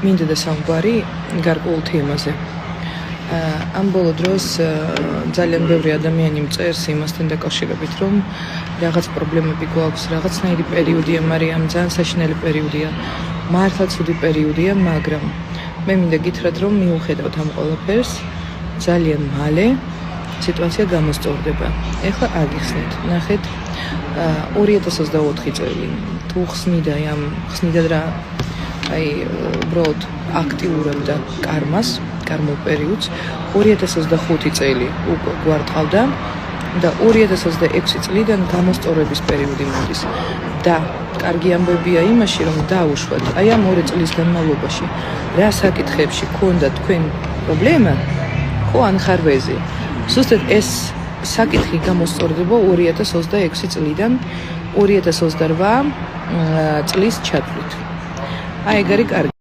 მინდა და სამგვარი გარკვეულ თემაზე. ამ ბოლო დროს ძალიან ბევრი ადამიანი მწერს იმასთან დაკავშირებით, რომ რაღაც პრობლემები გვაქვს, რაღაცნაირი პერიოდია, მაგრამ ძალიან საშინელი პერიოდია. მართლა ცუდი პერიოდია, მაგრამ მე მინდა გითხრათ, რომ მიუხედავად ამ ყველაფერს, ძალიან მალე სიტუაცია გამოსწორდება. ეხლა აგიხსნით, ნახეთ 2024 წელი. თუ ხსნიდად რა უბრალოდ აქტიურებდა კარმულ პერიოდს 2025 წელი უკვე გვარტყავდა და 2026 წლიდან გამოსწორების პერიოდი მოდის. და კარგი ამბებია იმაში, რომ დაუშვათ აი ამ 2 წლის განმავლობაში რა საკითხებში გქონდა თქვენ პრობლემა, ხო ან ხარვეზი. ზუსტად ეს საკითხი გამოსწორდება 2026 წლიდან 2028 წლის ჩათვლით. აი ეგ არის კარგი.